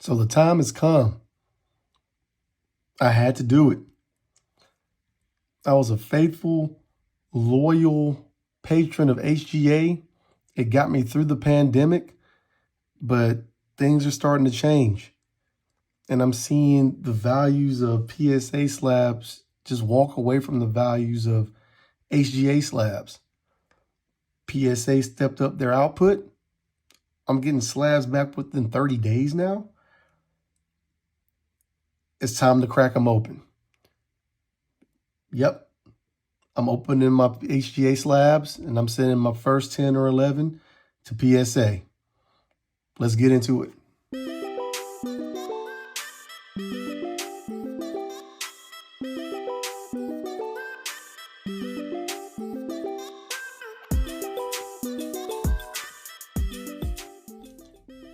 So the time has come. I had to do it. I was a faithful, loyal patron of HGA. It got me through the pandemic, but things are starting to change. And I'm seeing the values of PSA slabs just walk away from the values of HGA slabs. PSA stepped up their output. I'm getting slabs back within 30 days now. It's time to crack them open. Yep. I'm opening my HGA slabs and I'm sending my first 10 or 11 to PSA. Let's get into it.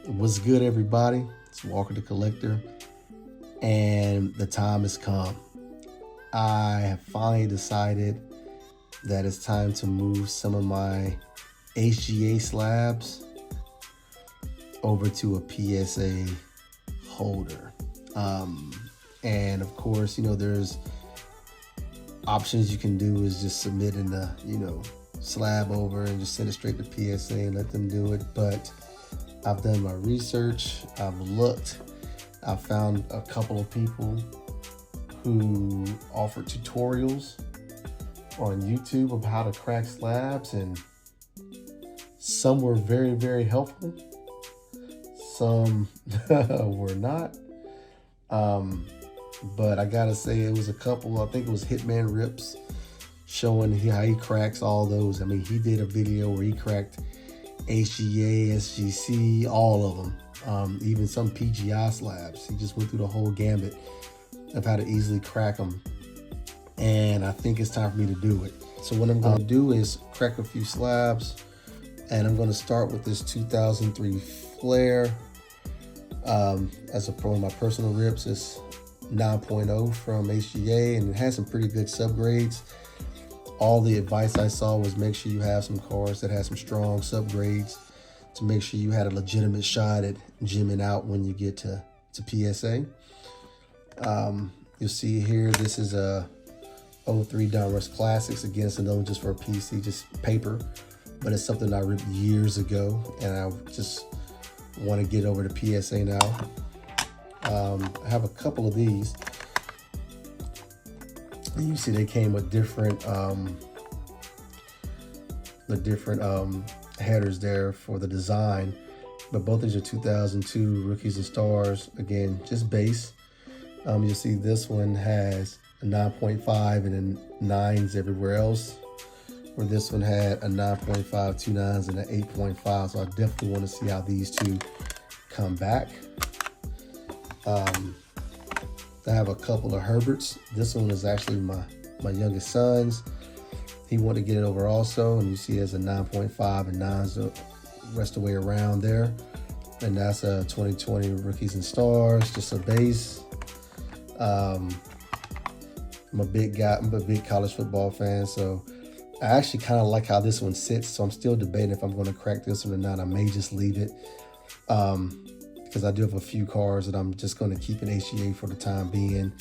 What's good, everybody? It's Walker the Collector, and the time has come. I have finally decided that it's time to move some of my HGA slabs over to a PSA holder. And of course, there's options you can do is just submitting the, slab over and just send it straight to PSA and let them do it. But I've done my research, I've looked, I've found a couple of people who offer tutorials on YouTube of how to crack slabs, and some were very, very helpful. Some were not. But I gotta say, it was a couple, I think it was Hitman Rips, showing how he cracks all those. I mean, he did a video where he cracked HGA, SGC, all of them, even some PGI slabs. He just went through the whole gambit of how to easily crack them, and I think it's time for me to do it. So what I'm going to do is crack a few slabs, and I'm going to start with this 2003 Flare. As one of my personal rips, it's 9.0 from HGA, and it has some pretty good subgrades. All the advice I saw was make sure you have some cards that have some strong subgrades to make sure you had a legitimate shot at jimming out when you get to PSA. You'll see here, this is a 03 Donruss Classics. Again, it's another one just for a PC, just paper, but it's something I ripped years ago, and I just want to get over to PSA now. I have a couple of these. And you see they came with different headers there for the design, but both these are 2002 Rookies and Stars. Again, just base. You'll see this one has a 9.5 and then 9s everywhere else, where this one had a 9.5, 2 9s, and an 8.5. So I definitely want to see how these two come back. I have a couple of Herberts. This one is actually my youngest son's. He wanted to get it over also, and you see it has a 9.5 and 9s the rest of the way around there. And that's a 2020 Rookies and Stars, just a base. I'm a big college football fan, so I actually kind of like how this one sits. So I'm still debating if I'm going to crack this one or not. I may just leave it. Because I do have a few cards that I'm just going to keep in HGA for the time being.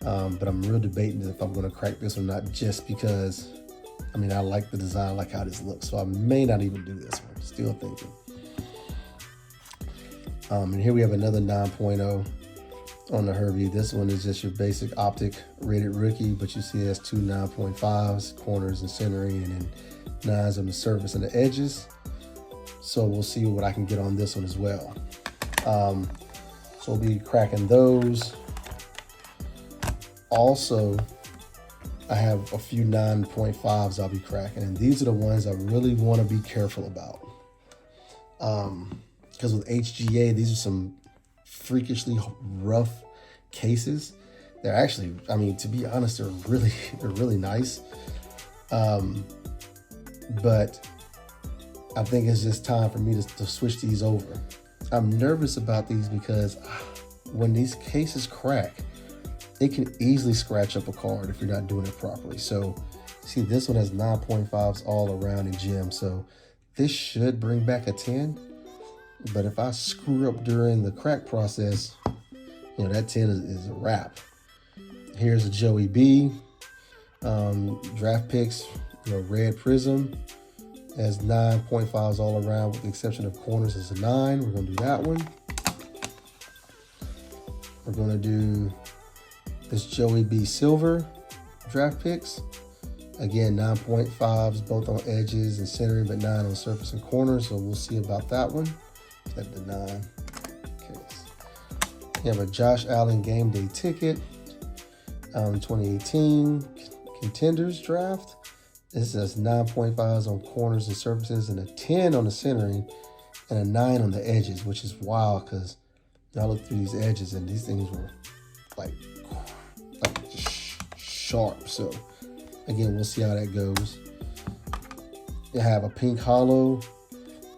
But I'm real debating if I'm going to crack this or not, just because, I like the design, I like how this looks. So I may not even do this one, still thinking. And here we have another 9.0 on the Herbie. This one is just your basic optic rated rookie, but you see it has two 9.5s, corners and centering, and then 9s on the surface and the edges. So we'll see what I can get on this one as well. So we'll be cracking those. Also, I have a few 9.5s I'll be cracking, and these are the ones I really want to be careful about. Because with HGA, these are some freakishly rough cases. They're actually, to be honest, they're really nice. But I think it's just time for me to switch these over. I'm nervous about these because when these cases crack, it can easily scratch up a card if you're not doing it properly. So see, this one has 9.5s all around in gem, so this should bring back a 10. But if I screw up during the crack process, you know, that 10 is a wrap. Here's a Joey B. Draft picks, you know, red prism. Has 9.5s all around with the exception of corners. It's a 9. We're going to do that one. We're going to do this Joey B. Silver draft picks. Again, 9.5s both on edges and centering, but 9 on surface and corners. So we'll see about that one. That's the 9. Okay. We have a Josh Allen game day ticket. 2018 contenders draft. This has 9.5s on corners and surfaces and a 10 on the centering and a 9 on the edges, which is wild because I looked through these edges and these things were like just sharp. So again, we'll see how that goes. You have a pink hollow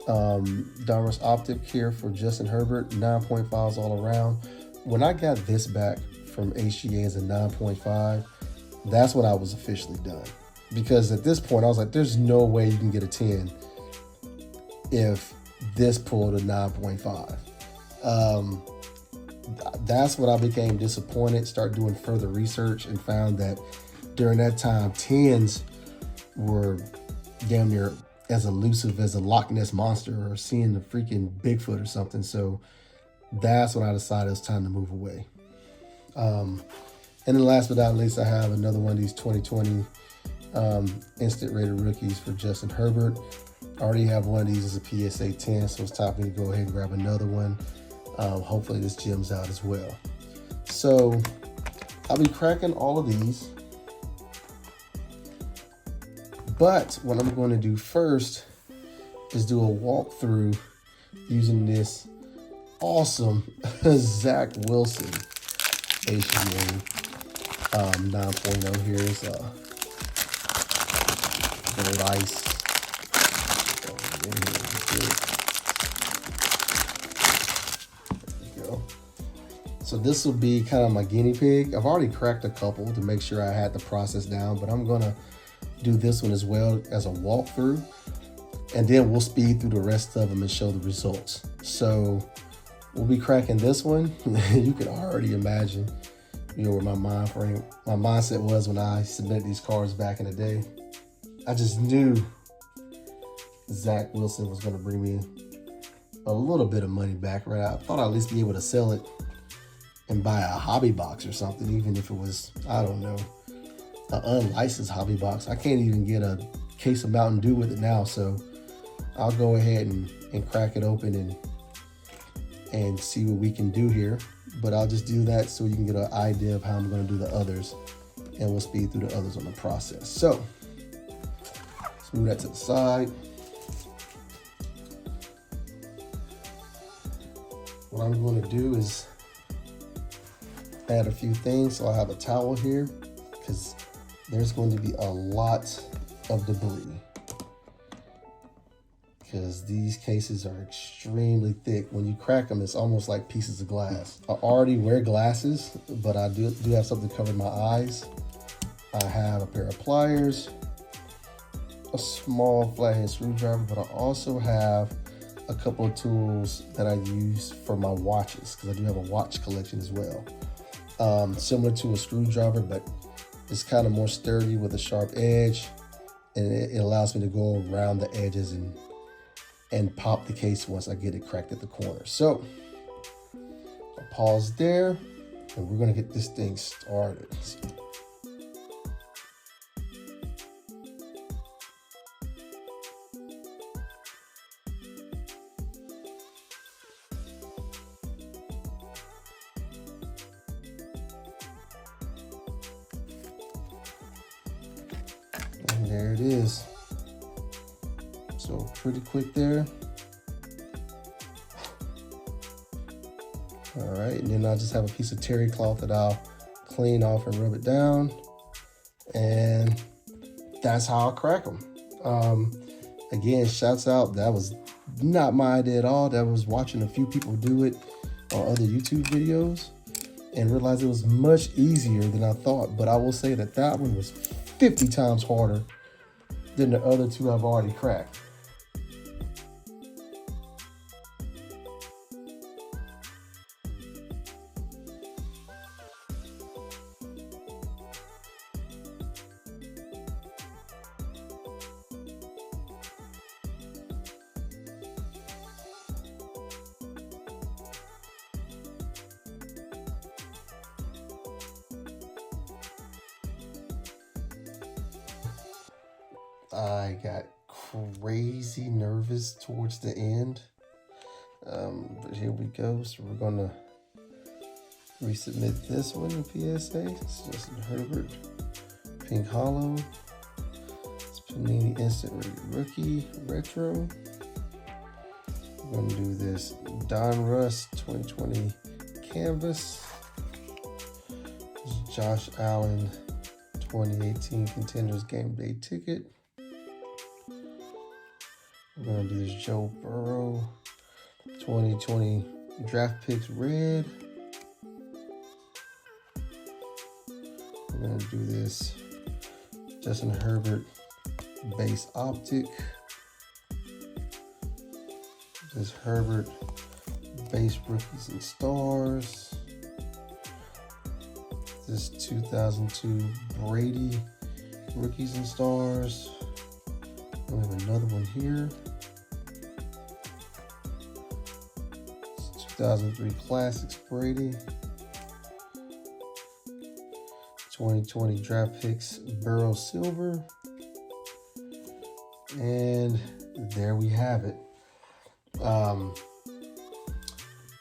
Donruss Optic here for Justin Herbert, 9.5s all around. When I got this back from HGA as a 9.5, that's when I was officially done. Because at this point, I was like, there's no way you can get a 10 if this pulled a 9.5. That's when I became disappointed, started doing further research, and found that during that time, 10s were damn near as elusive as a Loch Ness Monster or seeing the freaking Bigfoot or something. So that's when I decided it was time to move away. And then last but not least, I have another one of these 2020 instant rated rookies for Justin Herbert. I already have one of these as a PSA 10, so it's time for me to go ahead and grab another one. Hopefully this gem's out as well. So I'll be cracking all of these. But what I'm going to do first is do a walkthrough using this awesome Zach Wilson HGA 9.0 here. Is gold ice. There you go. So this will be kind of my guinea pig. I've already cracked a couple to make sure I had the process down, but I'm gonna do this one as well as a walkthrough, and then we'll speed through the rest of them and show the results. So we'll be cracking this one. You can already imagine, you know, where my mindset was when I submitted these cards back in the day. I just knew Zach Wilson was going to bring me a little bit of money back, right? I thought I'd at least be able to sell it and buy a hobby box or something, even if it was, I don't know, an unlicensed hobby box. I can't even get a case of Mountain Dew with it now, so I'll go ahead and crack it open and see what we can do here. But I'll just do that so you can get an idea of how I'm going to do the others, and we'll speed through the others on the process. So let's move that to the side. What I'm going to do is add a few things. So I have a towel here because there's going to be a lot of debris because these cases are extremely thick. When you crack them, it's almost like pieces of glass. I already wear glasses, but I do have something to cover my eyes. I have a pair of pliers, a small flathead screwdriver, but I also have a couple of tools that I use for my watches because I do have a watch collection as well. Similar to a screwdriver, but it's kind of more sturdy with a sharp edge, and it allows me to go around the edges and pop the case once I get it cracked at the corner. So I'll pause there, and we're gonna get this thing started. And there it is. So pretty quick there. All right, and then I just have a piece of terry cloth that I'll clean off and rub it down. And that's how I crack them. Again, shouts out, that was not my idea at all. That was watching a few people do it on other YouTube videos and realized it was much easier than I thought. But I will say that that one was 50 times harder than the other two I've already cracked. I got crazy nervous towards the end. But here we go. So we're gonna resubmit this one in PSA. It's Justin Herbert, Pink Hollow. It's Panini Instant Rookie Retro. We're gonna do this Don Russ 2020 Canvas. This is Josh Allen 2018 Contenders Game Day Ticket. We're gonna do this Joe Burrow 2020 Draft Picks Red. We're gonna do this Justin Herbert Base Optic. This Herbert Base Rookies and Stars. This 2002 Brady Rookies and Stars. We have another one here. It's 2003 Classics Brady. 2020 Draft Picks Burrow Silver. And there we have it.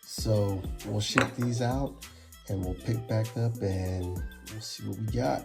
So we'll ship these out and we'll pick back up and we'll see what we got.